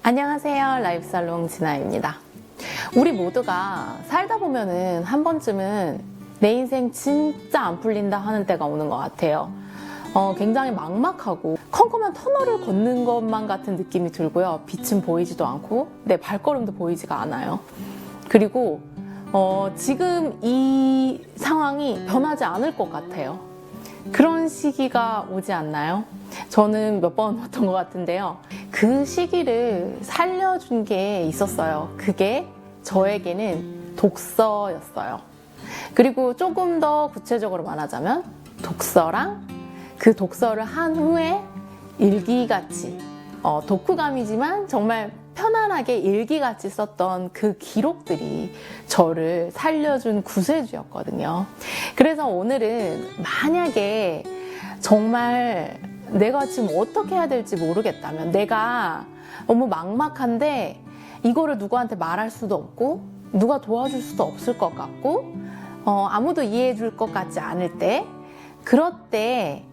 안녕하세요. 라이프살롱 진아입니다. 우리 모두가 살다 보면은 한 번쯤은 내 인생 진짜 안 풀린다 하는 때가 오는 것 같아요. 굉장히 막막하고 컴컴한 터널을 걷는 것만 같은 느낌이 들고요. 빛은 보이지도 않고 내 발걸음도 보이지가 않아요. 그리고 지금 이 상황이 변하지 않을 것 같아요. 그런 시기가 오지 않나요? 저는 몇 번 왔던 것 같은데요. 그 시기를 살려준 게 있었어요. 그게 저에게는 독서였어요. 그리고 조금 더 구체적으로 말하자면 독서랑 그 독서를 한 후에 일기같이 독후감이지만 정말 편안하게 일기같이 썼던 그 기록들이 저를 살려준 구세주였거든요. 그래서 오늘은 만약에 정말 내가 지금 어떻게 해야 될지 모르겠다면, 내가 너무 막막한데 이거를 누구한테 말할 수도 없고 누가 도와줄 수도 없을 것 같고 아무도 이해해 줄 것 같지 않을 때, 그럴 때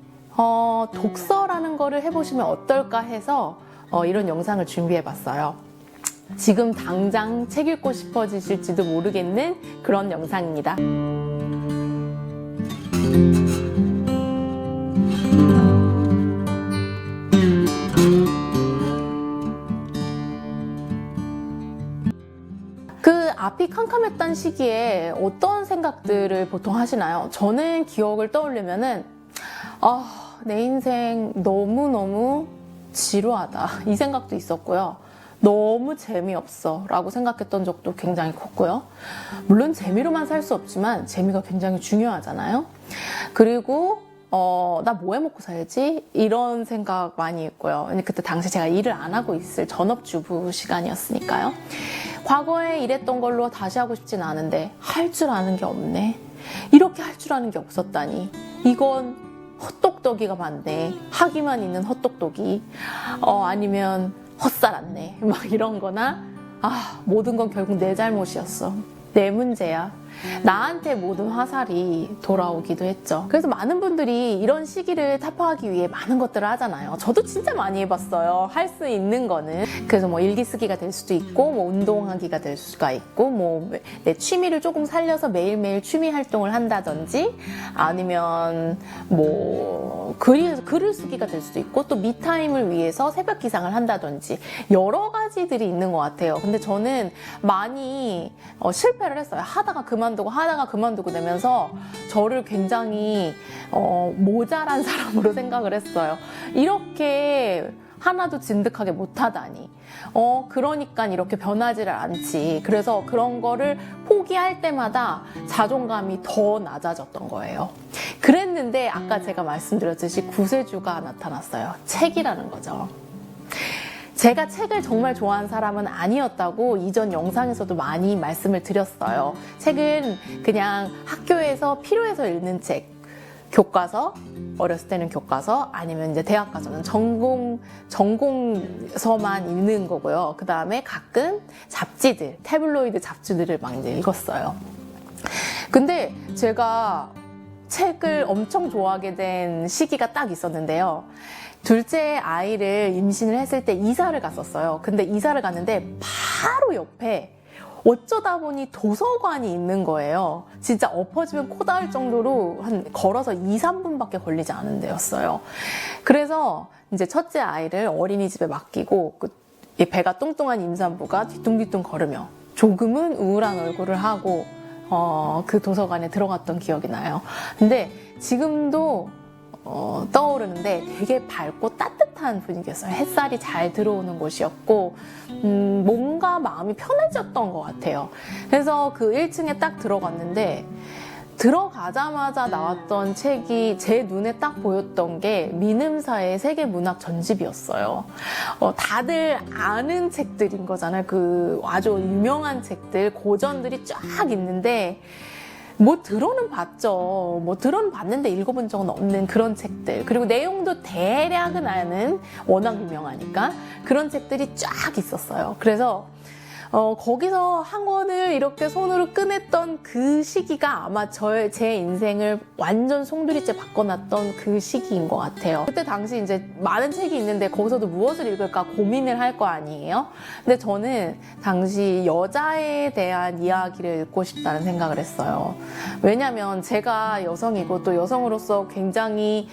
독서라는 거를 해보시면 어떨까 해서 이런 영상을 준비해 봤어요. 지금 당장 책 읽고 싶어지실지도 모르겠는 그런 영상입니다. 그 앞이 캄캄했던 시기에 어떤 생각들을 보통 하시나요? 저는 기억을 떠올리면은 내 인생 너무너무 지루하다 이 생각도 있었고요. 너무 재미없어 라고 생각했던 적도 굉장히 컸고요. 물론 재미로만 살 수 없지만 재미가 굉장히 중요하잖아요. 그리고 나 뭐 해먹고 살지? 이런 생각 많이 했고요. 그때 당시 제가 일을 안 하고 있을 전업주부 시간이었으니까요. 과거에 일했던 걸로 다시 하고 싶진 않은데 할 줄 아는 게 없네. 이렇게 할 줄 아는 게 없었다니. 이건 헛똑똑이가 많네. 하기만 있는 헛똑똑이. 아니면 헛살았네. 막 이런 거나, 모든 건 결국 내 잘못이었어. 내 문제야. 나한테 모든 화살이 돌아오기도 했죠. 그래서 많은 분들이 이런 시기를 타파하기 위해 많은 것들을 하잖아요. 저도 진짜 많이 해봤어요. 할 수 있는 거는. 그래서 뭐 일기 쓰기가 될 수도 있고, 뭐 운동하기가 될 수가 있고, 뭐 내 취미를 조금 살려서 매일매일 취미 활동을 한다든지, 아니면 뭐 글을 쓰기가 될 수도 있고, 또 미타임을 위해서 새벽 기상을 한다든지 여러 가지들이 있는 것 같아요. 근데 저는 많이 실패를 했어요. 하다가 그만두고 되면서 저를 굉장히 모자란 사람으로 생각을 했어요. 이렇게 하나도 진득하게 못하다니. 그러니까 이렇게 변하지를 않지. 그래서 그런 거를 포기할 때마다 자존감이 더 낮아졌던 거예요. 그랬는데 아까 제가 말씀드렸듯이 구세주가 나타났어요. 책이라는 거죠. 제가 책을 정말 좋아하는 사람은 아니었다고 이전 영상에서도 많이 말씀을 드렸어요. 책은 그냥 학교에서 필요해서 읽는 책, 교과서, 어렸을 때는 교과서, 아니면 이제 대학 가서는 전공서만 읽는 거고요. 그 다음에 가끔 잡지들, 태블로이드 잡지들을 막 이제 읽었어요. 근데 제가 책을 엄청 좋아하게 된 시기가 딱 있었는데요. 둘째 아이를 임신을 했을 때 이사를 갔었어요. 근데 이사를 갔는데 바로 옆에 어쩌다 보니 도서관이 있는 거예요. 진짜 엎어지면 코 닿을 정도로 걸어서 2, 3분밖에 걸리지 않은 데였어요. 그래서 이제 첫째 아이를 어린이집에 맡기고 배가 뚱뚱한 임산부가 뒤뚱뒤뚱 걸으며 조금은 우울한 얼굴을 하고 그 도서관에 들어갔던 기억이 나요. 근데 지금도 떠오르는데 되게 밝고 따뜻한 분위기였어요. 햇살이 잘 들어오는 곳이었고 뭔가 마음이 편해졌던 것 같아요. 그래서 그 1층에 딱 들어갔는데 들어가자마자 나왔던 책이 제 눈에 딱 보였던 게 민음사의 세계문학 전집이었어요. 다들 아는 책들인 거잖아요. 그 아주 유명한 책들, 고전들이 쫙 있는데 뭐 들어는 봤죠. 뭐 들어는 봤는데 읽어본 적은 없는 그런 책들. 그리고 내용도 대략은 아는, 워낙 유명하니까 그런 책들이 쫙 있었어요. 그래서 거기서 한 권을 이렇게 손으로 꺼냈던 그 시기가 아마 제 인생을 완전 송두리째 바꿔놨던 그 시기인 것 같아요. 그때 당시 이제 많은 책이 있는데 거기서도 무엇을 읽을까 고민을 할 거 아니에요? 근데 저는 당시 여자에 대한 이야기를 읽고 싶다는 생각을 했어요. 왜냐면 제가 여성이고 또 여성으로서 굉장히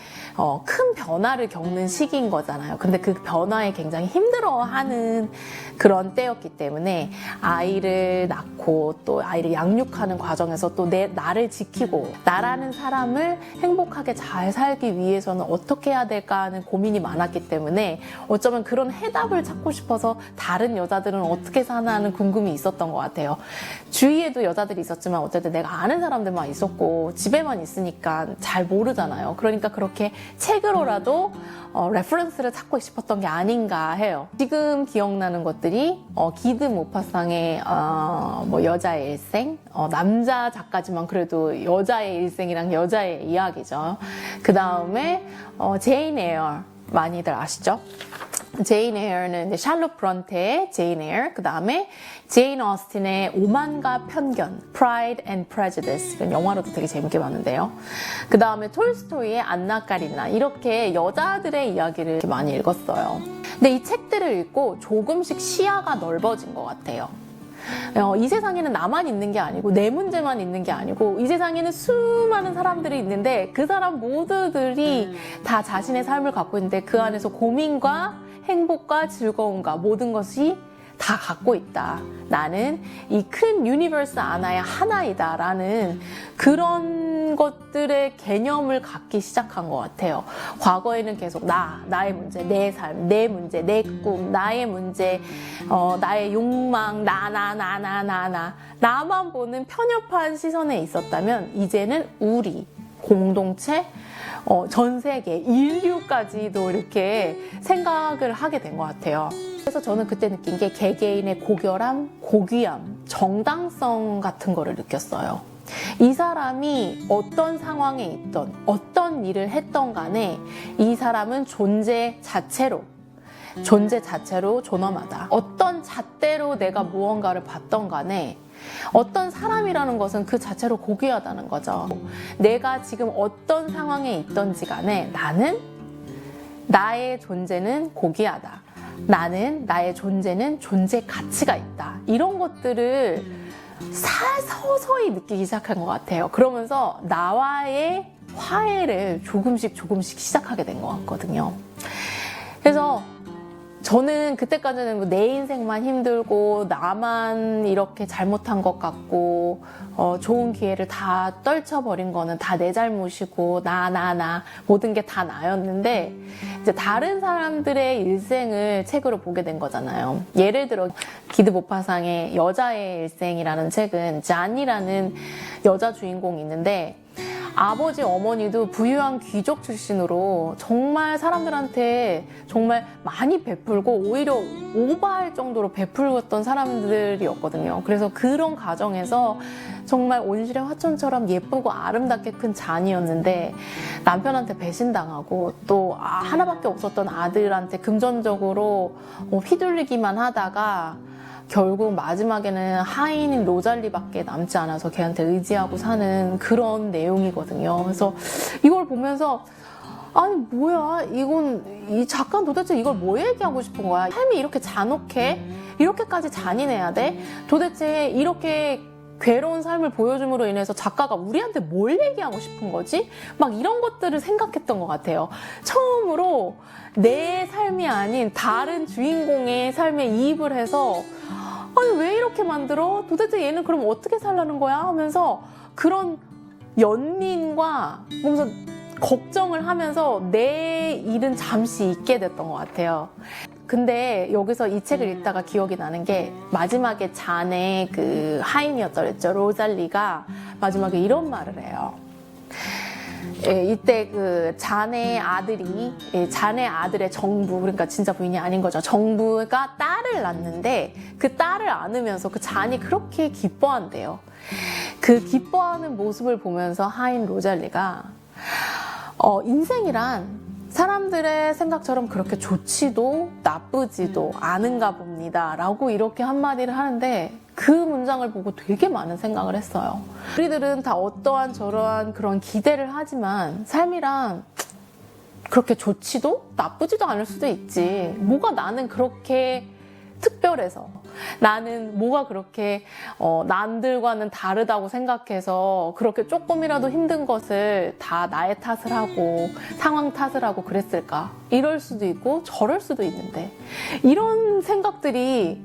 큰 변화를 겪는 시기인 거잖아요. 근데 그 변화에 굉장히 힘들어하는 그런 때였기 때문에 아이를 낳고 또 아이를 양육하는 과정에서 또 나를 지키고 나라는 사람을 행복하게 잘 살기 위해서는 어떻게 해야 될까 하는 고민이 많았기 때문에 어쩌면 그런 해답을 찾고 싶어서 다른 여자들은 어떻게 사나 하는 궁금이 있었던 것 같아요. 주위에도 여자들이 있었지만 어쨌든 내가 아는 사람들만 있었고 집에만 있으니까 잘 모르잖아요. 그러니까 그렇게 책으로라도 레퍼런스를 찾고 싶었던 게 아닌가 해요. 지금 기억나는 것들이 기드 모파상의 뭐 여자의 일생, 남자 작가지만 그래도 여자의 일생이랑 여자의 이야기죠. 그 다음에 제인 에어 많이들 아시죠? 제인 에어는 샬롯 브런테의 제인 에어, 그 다음에 제인 오스틴의 오만과 편견, Pride and Prejudice, 이건 영화로도 되게 재밌게 봤는데요. 그 다음에 톨스토이의 안나 까리나, 이렇게 여자들의 이야기를 이렇게 많이 읽었어요. 근데 이 책들을 읽고 조금씩 시야가 넓어진 것 같아요. 이 세상에는 나만 있는 게 아니고 내 문제만 있는 게 아니고 이 세상에는 수많은 사람들이 있는데 그 사람 모두들이 다 자신의 삶을 갖고 있는데 그 안에서 고민과 행복과 즐거움과 모든 것이 다 갖고 있다. 나는 이 큰 유니버스 하나이다 라는 그런 것들의 개념을 갖기 시작한 것 같아요. 과거에는 계속 나의 문제, 내 삶, 내 문제, 내 꿈, 나의 문제, 나의 욕망, 나만 보는 편협한 시선에 있었다면 이제는 우리 공동체, 전 세계, 인류까지도 이렇게 생각을 하게 된 것 같아요. 그래서 저는 그때 느낀 게 개개인의 고결함, 고귀함, 정당성 같은 거를 느꼈어요. 이 사람이 어떤 상황에 있던, 어떤 일을 했던 간에 이 사람은 존재 자체로 존엄하다. 어떤 잣대로 내가 무언가를 봤던 간에 어떤 사람이라는 것은 그 자체로 고귀하다는 거죠. 내가 지금 어떤 상황에 있던지 간에 나의 존재는 고귀하다. 나의 존재는 존재 가치가 있다. 이런 것들을 서서히 느끼기 시작한 것 같아요. 그러면서 나와의 화해를 조금씩 시작하게 된 것 같거든요. 그래서 저는 그때까지는 내 인생만 힘들고 나만 이렇게 잘못한 것 같고 좋은 기회를 다 떨쳐버린 거는 다 내 잘못이고 나 모든 게 다 나였는데 이제 다른 사람들의 일생을 책으로 보게 된 거잖아요. 예를 들어 기드 모파상의 여자의 일생이라는 책은 잔이라는 여자 주인공이 있는데 아버지, 어머니도 부유한 귀족 출신으로 정말 사람들한테 정말 많이 베풀고 오히려 오버할 정도로 베풀었던 사람들이었거든요. 그래서 그런 가정에서 정말 온실의 화천처럼 예쁘고 아름답게 큰 잔이었는데 남편한테 배신당하고 또 하나밖에 없었던 아들한테 금전적으로 휘둘리기만 하다가 결국 마지막에는 하인인 로잘리밖에 남지 않아서 걔한테 의지하고 사는 그런 내용이거든요. 그래서 이걸 보면서 아니 뭐야 이 작가는 도대체 이걸 뭐 얘기하고 싶은 거야? 삶이 이렇게 잔혹해? 이렇게까지 잔인해야 돼? 도대체 이렇게 괴로운 삶을 보여줌으로 인해서 작가가 우리한테 뭘 얘기하고 싶은 거지? 막 이런 것들을 생각했던 것 같아요. 처음으로 내 삶이 아닌 다른 주인공의 삶에 이입을 해서 아니 왜 이렇게 만들어? 도대체 얘는 그럼 어떻게 살라는 거야? 하면서 그런 연민과 보면서 걱정을 하면서 내 일은 잠시 잊게 됐던 것 같아요. 근데 여기서 이 책을 읽다가 기억이 나는 게 마지막에 잔의 그 하인이었죠. 로잘리가 마지막에 이런 말을 해요. 이때 그 잔의 아들의 정부, 그러니까 진짜 부인이 아닌 거죠. 정부가 딸을 낳는데 그 딸을 안으면서 그 잔이 그렇게 기뻐한대요. 그 기뻐하는 모습을 보면서 하인 로잘리가 인생이란 사람들의 생각처럼 그렇게 좋지도 나쁘지도 않은가 봅니다 라고 이렇게 한마디를 하는데 그 문장을 보고 되게 많은 생각을 했어요. 우리들은 다 어떠한 저러한 그런 기대를 하지만 삶이란 그렇게 좋지도 나쁘지도 않을 수도 있지. 뭐가 나는 그렇게 특별해서, 나는 뭐가 그렇게 남들과는 다르다고 생각해서 그렇게 조금이라도 힘든 것을 다 나의 탓을 하고 상황 탓을 하고 그랬을까? 이럴 수도 있고 저럴 수도 있는데, 이런 생각들이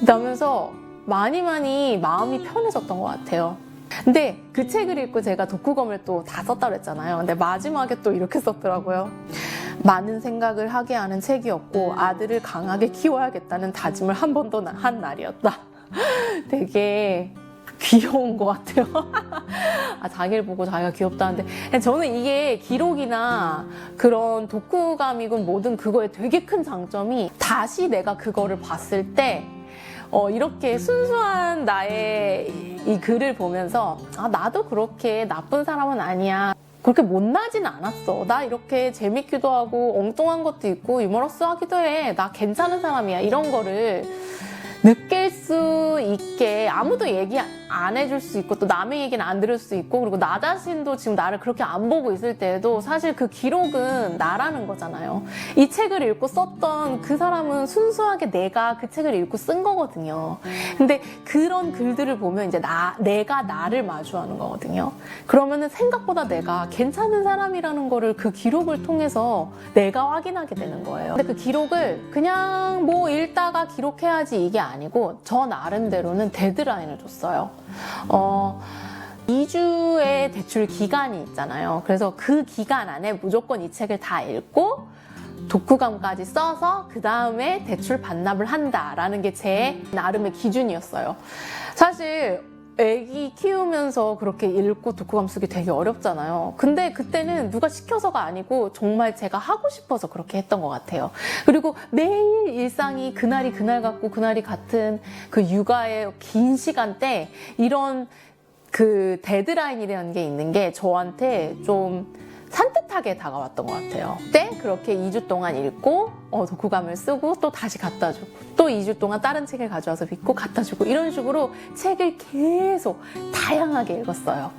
나면서 많이 마음이 편해졌던 것 같아요. 근데 그 책을 읽고 제가 독후감을 또 다 썼다고 했잖아요. 근데 마지막에 또 이렇게 썼더라고요. 많은 생각을 하게 하는 책이었고 아들을 강하게 키워야겠다는 다짐을 한 번 더 한 날이었다. 되게 귀여운 것 같아요. 자기를 보고 자기가 귀엽다는데, 저는 이게 기록이나 그런 독후감이건 뭐든 그거에 되게 큰 장점이, 다시 내가 그거를 봤을 때 이렇게 순수한 나의 이 글을 보면서 나도 그렇게 나쁜 사람은 아니야, 그렇게 못나진 않았어, 나 이렇게 재밌기도 하고 엉뚱한 것도 있고 유머러스하기도 해, 나 괜찮은 사람이야, 이런 거를 느낄 수 있게 아무도 얘기 안 해줄 수 있고 또 남의 얘기는 안 들을 수 있고, 그리고 나 자신도 지금 나를 그렇게 안 보고 있을 때에도 사실 그 기록은 나라는 거잖아요. 이 책을 읽고 썼던 그 사람은 순수하게 내가 그 책을 읽고 쓴 거거든요. 근데 그런 글들을 보면 이제 내가 나를 마주하는 거거든요. 그러면은 생각보다 내가 괜찮은 사람이라는 거를 그 기록을 통해서 내가 확인하게 되는 거예요. 근데 그 기록을 그냥 뭐 읽다가 기록해야지 이게 아니고 저 나름대로는 데드라인을 줬어요. 2주의 대출 기간이 있잖아요. 그래서 그 기간 안에 무조건 이 책을 다 읽고 독후감까지 써서 그 다음에 대출 반납을 한다라는 게 제 나름의 기준이었어요. 사실 애기 키우면서 그렇게 읽고 독후감 쓰기 되게 어렵잖아요. 근데 그때는 누가 시켜서가 아니고 정말 제가 하고 싶어서 그렇게 했던 것 같아요. 그리고 매일 일상이 그날이 그날 같고 그날이 같은 그 육아의 긴 시간대, 이런 그 데드라인이라는 게 있는 게 저한테 좀 산뜻하게 다가왔던 것 같아요. 그때 그렇게 2주 동안 읽고 독후감을 쓰고 또 다시 갖다 주고 또 2주 동안 다른 책을 가져와서 읽고 갖다 주고, 이런 식으로 책을 계속 다양하게 읽었어요.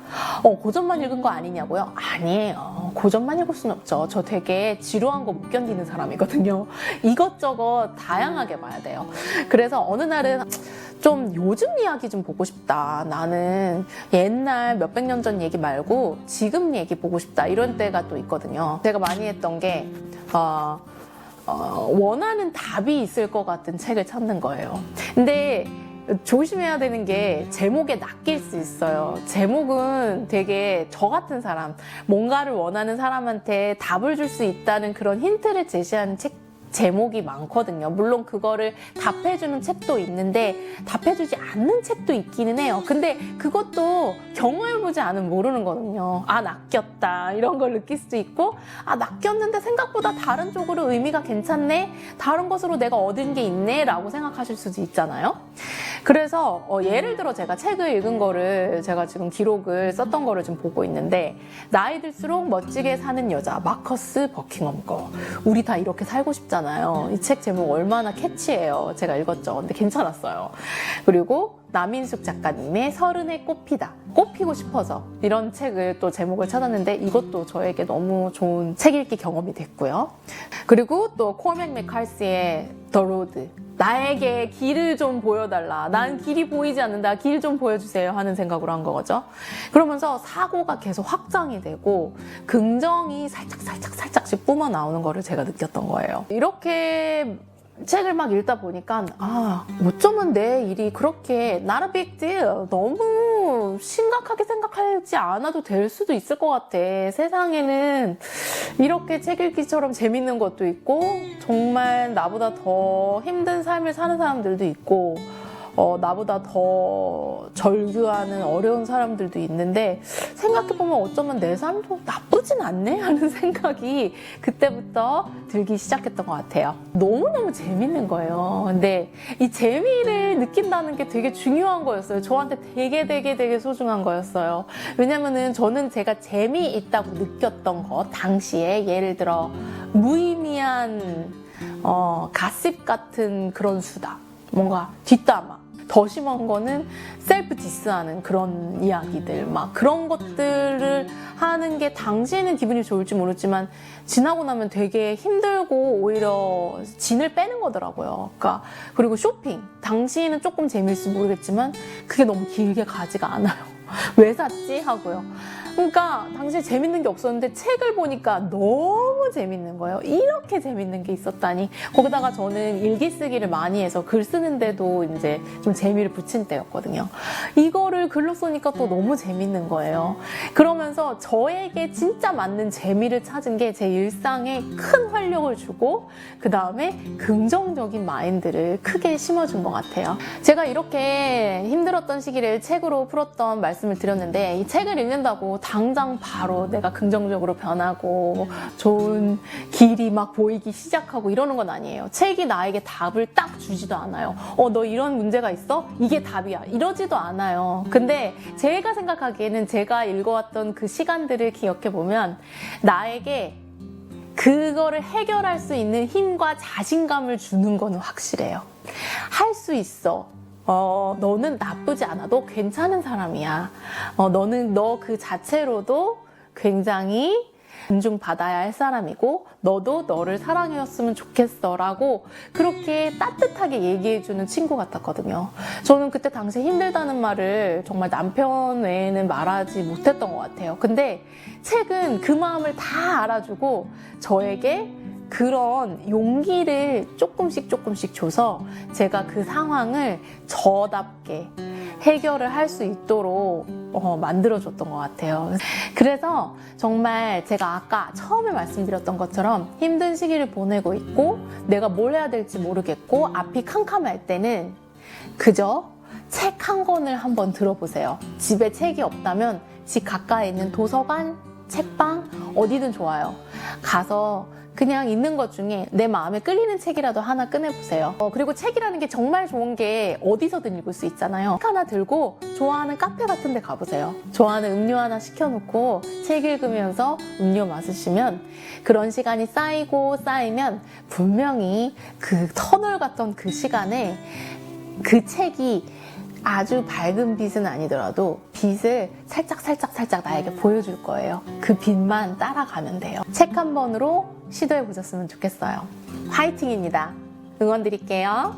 고전만 읽은 거 아니냐고요? 아니에요. 고전만 읽을 수는 없죠. 저 되게 지루한 거 못 견디는 사람이거든요. 이것저것 다양하게 봐야 돼요. 그래서 어느 날은 좀 요즘 이야기 좀 보고 싶다, 나는 옛날 몇백 년 전 얘기 말고 지금 얘기 보고 싶다, 이런 때가 또 있거든요. 제가 많이 했던 게 원하는 답이 있을 것 같은 책을 찾는 거예요. 근데 조심해야 되는 게 제목에 낚일 수 있어요. 제목은 되게 저 같은 사람, 뭔가를 원하는 사람한테 답을 줄 수 있다는 그런 힌트를 제시하는 책 제목이 많거든요. 물론 그거를 답해주는 책도 있는데 답해주지 않는 책도 있기는 해요. 근데 그것도 경험해보지 않으면 모르는 거거든요. 낚였다, 이런 걸 느낄 수도 있고, 낚였는데 생각보다 다른 쪽으로 의미가 괜찮네, 다른 것으로 내가 얻은 게 있네 라고 생각하실 수도 있잖아요. 그래서 예를 들어 제가 책을 읽은 거를, 제가 지금 기록을 썼던 거를 좀 보고 있는데, 나이 들수록 멋지게 사는 여자, 마커스 버킹엄 거. 우리 다 이렇게 살고 싶잖아요. 이 책 제목 얼마나 캐치해요. 제가 읽었죠. 근데 괜찮았어요. 그리고 남인숙 작가님의 서른에 꽃피다, 꽃피고 싶어서, 이런 책을 또 제목을 찾았는데 이것도 저에게 너무 좋은 책 읽기 경험이 됐고요. 그리고 또 코어맥 맥칼시의 더 로드, 나에게 길을 좀 보여달라, 난 길이 보이지 않는다, 길 좀 보여주세요 하는 생각으로 한 거죠. 그러면서 사고가 계속 확장이 되고 긍정이 살짝씩 뿜어 나오는 거를 제가 느꼈던 거예요. 이렇게 책을 막 읽다 보니까 어쩌면 내 일이 그렇게 not a big deal, 너무 심각하게 생각하지 않아도 될 수도 있을 것 같아. 세상에는 이렇게 책 읽기처럼 재밌는 것도 있고 정말 나보다 더 힘든 삶을 사는 사람들도 있고 나보다 더 절규하는 어려운 사람들도 있는데, 생각해보면 어쩌면 내 삶도 나쁘진 않네 하는 생각이 그때부터 들기 시작했던 것 같아요. 너무너무 재밌는 거예요. 근데 이 재미를 느낀다는 게 되게 중요한 거였어요. 저한테 되게 소중한 거였어요. 왜냐면은 저는 제가 재미있다고 느꼈던 것, 당시에 예를 들어 무의미한 가십 같은 그런 수다. 뭔가 뒷담화. 더 심한 거는 셀프 디스하는 그런 이야기들, 막 그런 것들을 하는 게 당시에는 기분이 좋을지 모르지만 지나고 나면 되게 힘들고 오히려 진을 빼는 거더라고요. 그러니까 그리고 쇼핑. 당시에는 조금 재미있을지 모르겠지만 그게 너무 길게 가지가 않아요. 왜 샀지? 하고요. 그러니까 당시에 재밌는 게 없었는데 책을 보니까 너무 재밌는 거예요. 이렇게 재밌는 게 있었다니. 거기다가 저는 일기 쓰기를 많이 해서 글 쓰는데도 이제 좀 재미를 붙인 때였거든요. 이거를 글로 쓰니까 또 너무 재밌는 거예요. 그러면서 저에게 진짜 맞는 재미를 찾은 게 제 일상에 큰 활력을 주고 그 다음에 긍정적인 마인드를 크게 심어준 것 같아요. 제가 이렇게 힘들었던 시기를 책으로 풀었던 말씀을 드렸는데 이 책을 읽는다고 당장 바로 내가 긍정적으로 변하고 좋은 길이 막 보이기 시작하고 이러는 건 아니에요. 책이 나에게 답을 딱 주지도 않아요. 너 이런 문제가 있어? 이게 답이야. 이러지도 않아요. 근데 제가 생각하기에는 제가 읽어왔던 그 시간들을 기억해보면 나에게 그거를 해결할 수 있는 힘과 자신감을 주는 거는 확실해요. 할 수 있어. 너는 나쁘지 않아도 괜찮은 사람이야. 너는 너 그 자체로도 굉장히 존중받아야 할 사람이고 너도 너를 사랑해줬으면 좋겠어 라고 그렇게 따뜻하게 얘기해주는 친구 같았거든요. 저는 그때 당시에 힘들다는 말을 정말 남편 외에는 말하지 못했던 것 같아요. 근데 책은 그 마음을 다 알아주고 저에게 그런 용기를 조금씩 줘서 제가 그 상황을 저답게 해결을 할 수 있도록 만들어줬던 것 같아요. 그래서 정말 제가 아까 처음에 말씀드렸던 것처럼 힘든 시기를 보내고 있고 내가 뭘 해야 될지 모르겠고 앞이 캄캄할 때는 그저 책 한 권을 한번 들어보세요. 집에 책이 없다면 집 가까이 있는 도서관, 책방 어디든 좋아요. 가서 그냥 있는 것 중에 내 마음에 끌리는 책이라도 하나 꺼내보세요. 그리고 책이라는 게 정말 좋은 게 어디서든 읽을 수 있잖아요. 책 하나 들고 좋아하는 카페 같은 데 가보세요. 좋아하는 음료 하나 시켜놓고 책 읽으면서 음료 마시면 그런 시간이 쌓이면 분명히 그 터널 같던 그 시간에 그 책이 아주 밝은 빛은 아니더라도 빛을 살짝 나에게 보여줄 거예요. 그 빛만 따라가면 돼요. 책 한 번으로 시도해 보셨으면 좋겠어요. 화이팅입니다. 응원 드릴게요.